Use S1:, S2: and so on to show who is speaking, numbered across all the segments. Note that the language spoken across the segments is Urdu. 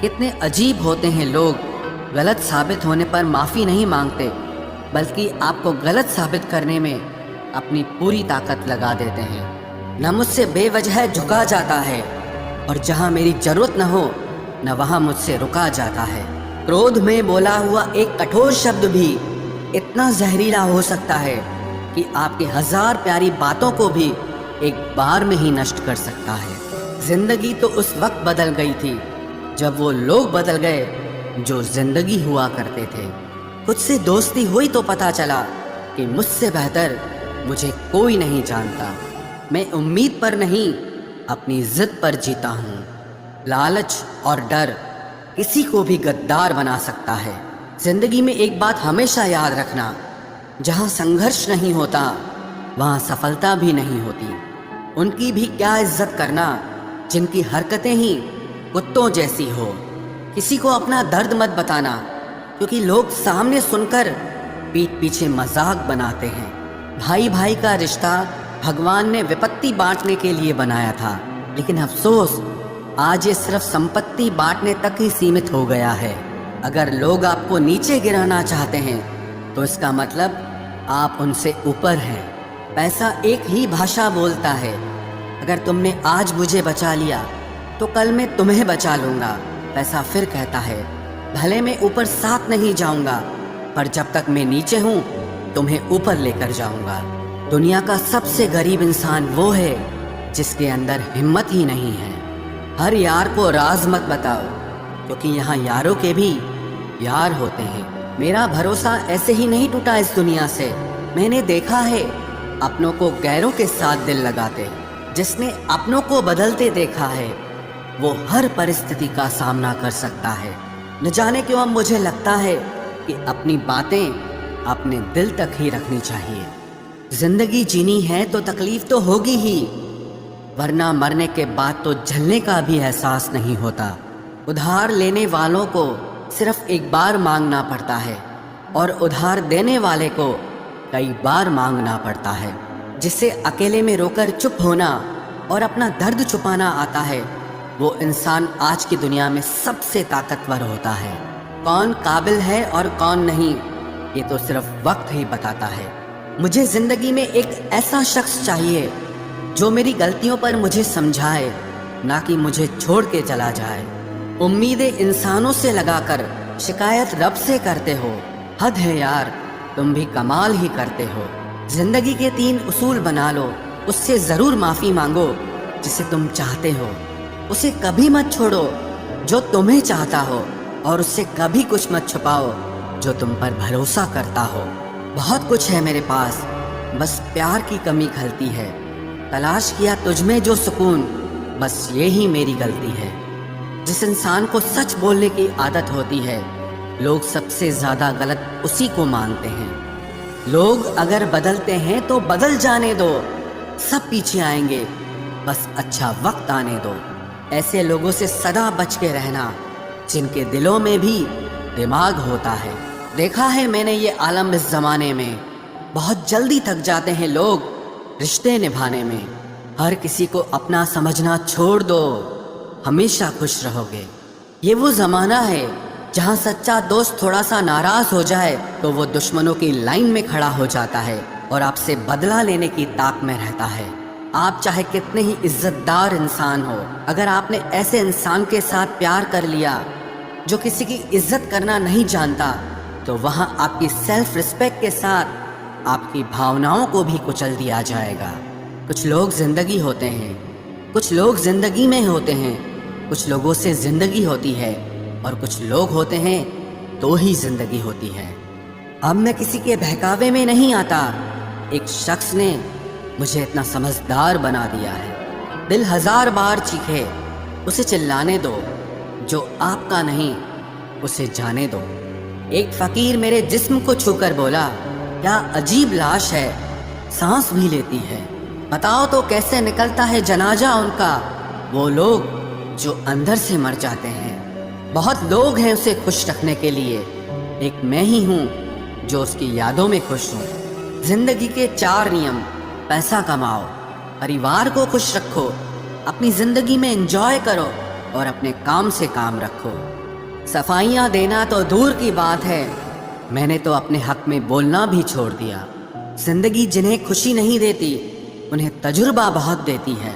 S1: کتنے عجیب ہوتے ہیں لوگ، غلط ثابت ہونے پر معافی نہیں مانگتے بلکہ آپ کو غلط ثابت کرنے میں اپنی پوری طاقت لگا دیتے ہیں۔ نہ مجھ سے بے وجہ جھکا جاتا ہے، اور جہاں میری ضرورت نہ ہو نہ وہاں مجھ سے رکا جاتا ہے۔ کرودھ میں بولا ہوا ایک کٹھور شبد بھی اتنا زہریلا ہو سکتا ہے کہ آپ کی 1000 پیاری باتوں کو بھی ایک بار میں ہی نشٹ کر سکتا ہے۔ زندگی تو اس وقت بدل گئی تھی جب وہ لوگ بدل گئے جو زندگی ہوا کرتے تھے۔ خود سے دوستی ہوئی تو پتا چلا کہ مجھ سے بہتر مجھے کوئی نہیں جانتا۔ میں امید پر نہیں اپنی ضد پر جیتا ہوں۔ لالچ اور ڈر کسی کو بھی غدار بنا سکتا ہے۔ زندگی میں ایک بات ہمیشہ یاد رکھنا، جہاں سنگھرش نہیں ہوتا وہاں سفلتا بھی نہیں ہوتی۔ ان کی بھی کیا عزت کرنا جن کی حرکتیں ہی کتوں جیسی ہو۔ کسی کو اپنا درد مت بتانا، کیونکہ لوگ سامنے سن کر پیٹھ پیچھے مذاق بناتے ہیں۔ بھائی بھائی کا رشتہ بھگوان نے وپتی بانٹنے کے لیے بنایا تھا، لیکن افسوس آج یہ صرف سمپتی بانٹنے تک ہی سیمت ہو گیا ہے۔ اگر لوگ آپ کو نیچے گرانا چاہتے ہیں تو اس کا مطلب آپ ان سے اوپر ہیں۔ پیسہ ایک ہی بھاشا بولتا ہے۔ اگر تم نے آج مجھے بچا لیا تو کل میں تمہیں بچا لوں گا۔ پیسہ پھر کہتا ہے بھلے میں اوپر ساتھ نہیں جاؤں گا، پر جب تک میں نیچے ہوں تمہیں اوپر لے کر جاؤں گا۔ دنیا کا سب سے غریب انسان وہ ہے جس کے اندر ہمت ہی نہیں ہے۔ ہر یار کو راز مت بتاؤ، کیونکہ یہاں یاروں کے بھی یار ہوتے ہیں۔ میرا بھروسہ ایسے ہی نہیں ٹوٹا اس دنیا سے۔ میں نے دیکھا ہے اپنوں کو غیروں کے ساتھ دل لگاتے۔ جس نے اپنوں کو بدلتے دیکھا ہے وہ ہر پرستھتی کا سامنا کر سکتا ہے۔ نہ جانے کیوں اب مجھے لگتا ہے کہ اپنی باتیں اپنے دل تک ہی رکھنی چاہیے۔ زندگی جینی ہے تو تکلیف تو ہوگی ہی، ورنہ مرنے کے بعد تو جلنے کا بھی احساس نہیں ہوتا۔ ادھار لینے والوں کو صرف ایک بار مانگنا پڑتا ہے، اور ادھار دینے والے کو کئی بار مانگنا پڑتا ہے۔ جسے اکیلے میں رو کر چپ ہونا اور اپنا درد چھپانا آتا ہے، وہ انسان آج کی دنیا میں سب سے طاقتور ہوتا ہے۔ کون قابل ہے اور کون نہیں، یہ تو صرف وقت ہی بتاتا ہے۔ مجھے زندگی میں ایک ایسا شخص چاہیے جو میری غلطیوں پر مجھے سمجھائے، نہ کہ مجھے چھوڑ کے چلا جائے۔ امیدیں انسانوں سے لگا کر شکایت رب سے کرتے ہو، حد ہے یار، تم بھی کمال ہی کرتے ہو۔ زندگی کے 3 اصول بنا لو، اس سے ضرور معافی مانگو جسے تم چاہتے ہو، اسے کبھی مت چھوڑو جو تمہیں چاہتا ہو، اور اس سے کبھی کچھ مت چھپاؤ جو تم پر بھروسہ کرتا ہو۔ بہت کچھ ہے میرے پاس، بس پیار کی کمی کھلتی ہے۔ تلاش کیا تجھ میں جو سکون، بس یہی میری غلطی ہے۔ جس انسان کو سچ بولنے کی عادت ہوتی ہے، لوگ سب سے زیادہ غلط اسی کو مانتے ہیں۔ لوگ اگر بدلتے ہیں تو بدل جانے دو، سب پیچھے آئیں گے، بس اچھا وقت آنے دو۔ ایسے لوگوں سے سدا بچ کے رہنا جن کے دلوں میں بھی دماغ ہوتا ہے۔ دیکھا ہے میں نے یہ عالم اس زمانے میں، بہت جلدی تھک جاتے ہیں لوگ رشتے نبھانے میں۔ ہر کسی کو اپنا سمجھنا چھوڑ دو، ہمیشہ خوش رہو گے۔ یہ وہ زمانہ ہے جہاں سچا دوست تھوڑا سا ناراض ہو جائے تو وہ دشمنوں کی لائن میں کھڑا ہو جاتا ہے اور آپ سے بدلہ لینے کی طاق میں رہتا ہے۔ آپ چاہے کتنے ہی عزت دار انسان ہو، اگر آپ نے ایسے انسان کے ساتھ پیار کر لیا جو کسی کی عزت کرنا نہیں جانتا، تو وہاں آپ کی سیلف رسپیکٹ کے ساتھ آپ کی بھاوناؤں کو بھی کچل دیا جائے گا۔ کچھ لوگ زندگی ہوتے ہیں، کچھ لوگ زندگی میں ہوتے ہیں، کچھ لوگوں سے زندگی ہوتی ہے، اور کچھ لوگ ہوتے ہیں تو ہی زندگی ہوتی ہے۔ اب میں کسی کے بہکاوے میں نہیں آتا، ایک شخص نے مجھے اتنا سمجھدار بنا دیا ہے۔ دل 1000 بار چیخے، اسے چلانے دو، جو آپ کا نہیں اسے جانے دو۔ ایک فقیر میرے جسم کو چھو کر بولا، کیا عجیب لاش ہے، سانس بھی لیتی ہے، بتاؤ تو کیسے نکلتا ہے جنازہ ان کا، وہ لوگ جو اندر سے مر جاتے ہیں۔ بہت لوگ ہیں اسے خوش رکھنے کے لیے، ایک میں ہی ہوں جو اس کی یادوں میں خوش ہوں۔ زندگی کے 4 نیم: پیسہ کماؤ، پریوار کو خوش رکھو، اپنی زندگی میں انجوائے کرو، اور اپنے کام سے کام رکھو۔ صفائیاں دینا تو دور کی بات ہے، میں نے تو اپنے حق میں بولنا بھی چھوڑ دیا۔ زندگی جنہیں خوشی نہیں دیتی انہیں تجربہ بہت دیتی ہے۔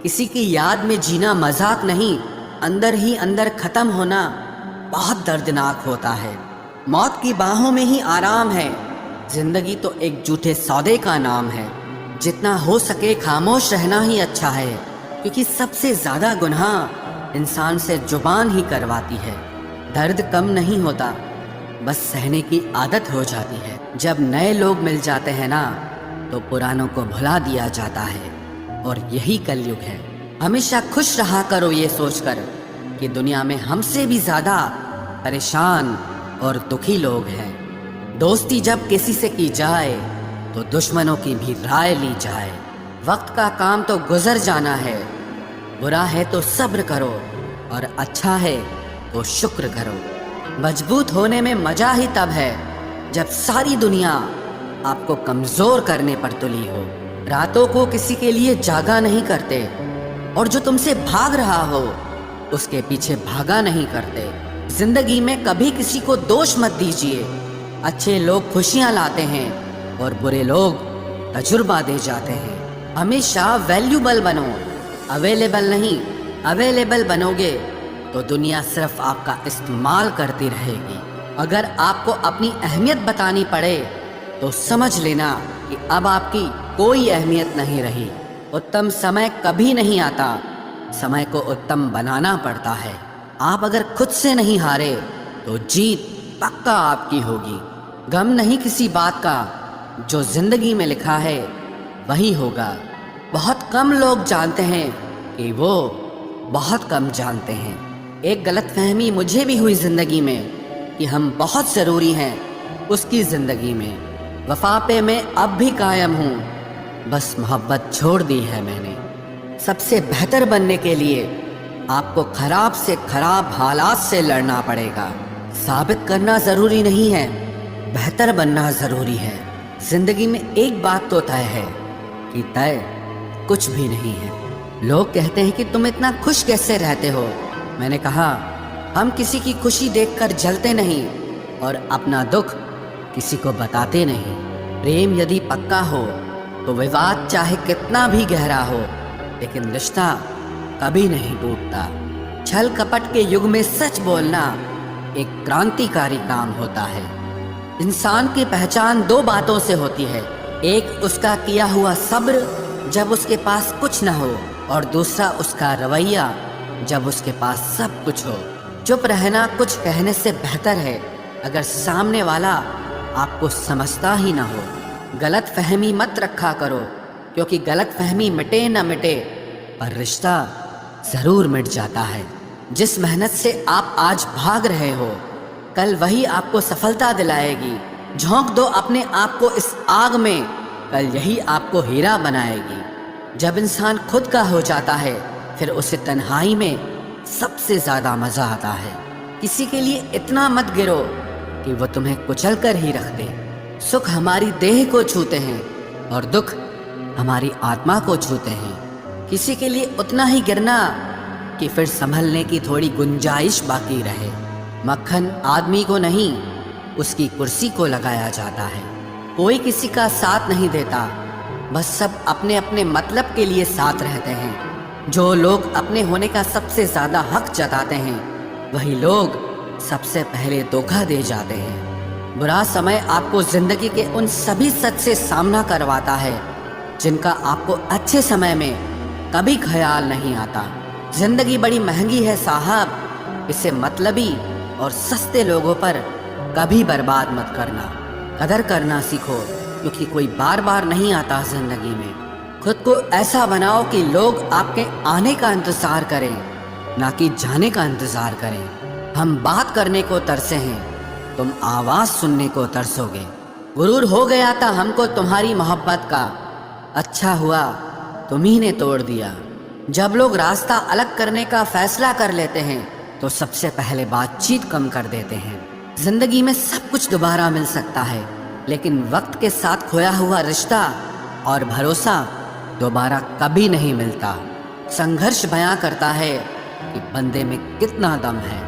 S1: کسی کی یاد میں جینا مذاق نہیں، اندر ہی اندر ختم ہونا بہت دردناک ہوتا ہے۔ موت کی باہوں میں ہی آرام ہے۔ زندگی تو ایک جھوٹے سودے کا نام ہے۔ جتنا ہو سکے خاموش رہنا ہی اچھا ہے، کیونکہ سب سے زیادہ گناہ انسان سے زبان ہی کرواتی ہے۔ درد کم نہیں ہوتا، بس سہنے کی عادت ہو جاتی ہے۔ جب نئے لوگ مل جاتے ہیں نا تو پرانوں کو بھلا دیا جاتا ہے، اور یہی کلیگ ہے۔ ہمیشہ خوش رہا کرو یہ سوچ کر کہ دنیا میں ہم سے بھی زیادہ پریشان اور دکھی لوگ ہیں۔ دوستی جب کسی سے کی جائے تو دشمنوں کی بھی رائے لی جائے۔ وقت کا کام تو گزر جانا ہے، برا ہے تو صبر کرو اور اچھا ہے تو شکر کرو۔ مضبوط ہونے میں مزہ ہی تب ہے جب ساری دنیا آپ کو کمزور کرنے پر تلی ہو۔ راتوں کو کسی کے لیے جاگا نہیں کرتے، اور جو تم سے بھاگ رہا ہو اس کے پیچھے بھاگا نہیں کرتے۔ زندگی میں کبھی کسی کو دوش مت دیجیے۔ اچھے لوگ خوشیاں لاتے ہیں اور برے لوگ تجربہ دے جاتے ہیں۔ ہمیشہ ویلیوبل بنو، اویلیبل نہیں۔ اویلیبل بنو گے تو دنیا صرف آپ کا استعمال کرتی رہے گی۔ اگر آپ کو اپنی اہمیت بتانی پڑے تو سمجھ لینا کہ اب آپ کی کوئی اہمیت نہیں رہی۔ اتم سمے کبھی نہیں آتا، سمے کو اتم بنانا پڑتا ہے۔ آپ اگر خود سے نہیں ہارے تو جیت پکا آپ کی ہوگی۔ غم نہیں کسی بات کا، جو زندگی میں لکھا ہے وہی ہوگا۔ بہت کم لوگ جانتے ہیں کہ وہ بہت کم جانتے ہیں۔ ایک غلط فہمی مجھے بھی ہوئی زندگی میں کہ ہم بہت ضروری ہیں اس کی زندگی میں۔ وفا پہ میں اب بھی قائم ہوں، بس محبت چھوڑ دی ہے میں نے۔ سب سے بہتر بننے کے لیے آپ کو خراب سے خراب حالات سے لڑنا پڑے گا۔ ثابت کرنا ضروری نہیں ہے، بہتر بننا ضروری ہے۔ زندگی میں ایک بات تو طے ہے کہ طے کچھ بھی نہیں ہے۔ لوگ کہتے ہیں کہ تم اتنا خوش کیسے رہتے ہو؟ میں نے کہا ہم کسی کی خوشی دیکھ کر جلتے نہیں اور اپنا دکھ کسی کو بتاتے نہیں۔ پریم یدی پکا ہو تو وواد چاہے کتنا بھی گہرا ہو، لیکن رشتہ کبھی نہیں ٹوٹتا۔ چھل کپٹ کے یگ میں سچ بولنا ایک کرانتی کاری کام ہوتا ہے۔ انسان کی پہچان دو باتوں سے ہوتی ہے، ایک اس کا کیا ہوا صبر جب اس کے پاس کچھ نہ ہو، اور دوسرا اس کا رویہ جب اس کے پاس سب کچھ ہو۔ چپ رہنا کچھ کہنے سے بہتر ہے اگر سامنے والا آپ کو سمجھتا ہی نہ ہو۔ غلط فہمی مت رکھا کرو، کیونکہ غلط فہمی مٹے نہ مٹے پر رشتہ ضرور مٹ جاتا ہے۔ جس محنت سے آپ آج بھاگ رہے ہو کل وہی آپ کو سفلتا دلائے گی۔ جھونک دو اپنے آپ کو اس آگ میں، کل یہی آپ کو ہیرا بنائے گی۔ جب انسان خود کا ہو جاتا ہے پھر اسے تنہائی میں سب سے زیادہ مزہ آتا ہے۔ کسی کے لیے اتنا مت گرو کہ وہ تمہیں کچل کر ہی رکھ دے۔ سکھ ہماری دیہ کو چھوتے ہیں اور دکھ ہماری آتما کو چھوتے ہیں۔ کسی کے لیے اتنا ہی گرنا کہ پھر سنبھلنے کی تھوڑی گنجائش باقی رہے۔ مکھن آدمی کو نہیں، اس کی کرسی کو لگایا جاتا ہے۔ کوئی کسی کا ساتھ نہیں دیتا، بس سب اپنے اپنے مطلب کے لیے ساتھ رہتے ہیں۔ جو لوگ اپنے ہونے کا سب سے زیادہ حق جتاتے ہیں وہی لوگ سب سے پہلے دھوکہ دے جاتے ہیں۔ برا سمے آپ کو زندگی کے ان سبھی سچ سے سامنا کرواتا ہے جن کا آپ کو اچھے سمے میں کبھی خیال نہیں آتا۔ زندگی بڑی مہنگی ہے صاحب، اسے مطلبی اور سستے لوگوں پر کبھی برباد مت کرنا۔ قدر کرنا سیکھو، کیونکہ کوئی بار بار نہیں آتا زندگی میں۔ خود کو ایسا بناؤ کہ لوگ آپ کے آنے کا انتظار کریں، نہ کہ جانے کا انتظار کریں۔ ہم بات کرنے کو ترسے ہیں، تم آواز سننے کو ترسو گے۔ غرور ہو گیا تھا ہم کو تمہاری محبت کا، اچھا ہوا تمہیں نے توڑ دیا۔ جب لوگ راستہ الگ کرنے کا فیصلہ کر لیتے ہیں تو سب سے پہلے بات چیت کم کر دیتے ہیں۔ زندگی میں سب کچھ دوبارہ مل سکتا ہے، لیکن وقت کے ساتھ کھویا ہوا رشتہ اور بھروسہ دوبارہ کبھی نہیں ملتا۔ سنگھرش بیاں کرتا ہے کہ بندے میں کتنا دم ہے۔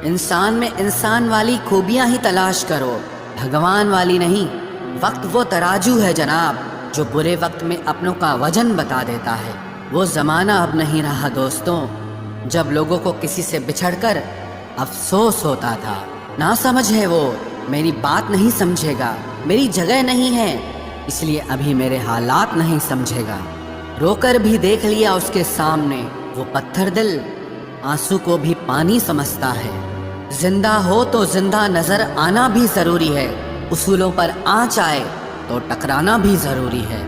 S1: انسان میں انسان والی خوبیاں ہی تلاش کرو، بھگوان والی نہیں۔ وقت وہ ترازو ہے جناب جو برے وقت میں اپنوں کا وزن بتا دیتا ہے۔ وہ زمانہ اب نہیں رہا دوستوں جب لوگوں کو کسی سے بچھڑ کر افسوس ہوتا تھا۔ نہ سمجھ ہے وہ، میری بات نہیں سمجھے گا، میری جگہ نہیں ہے اس لیے ابھی میرے حالات نہیں سمجھے گا۔ رو کر بھی دیکھ لیا اس کے سامنے، وہ پتھر دل آنسو کو بھی پانی سمجھتا ہے۔ زندہ ہو تو زندہ نظر آنا بھی ضروری ہے، اصولوں پر آنچ آئے تو ٹکرانا بھی ضروری ہے۔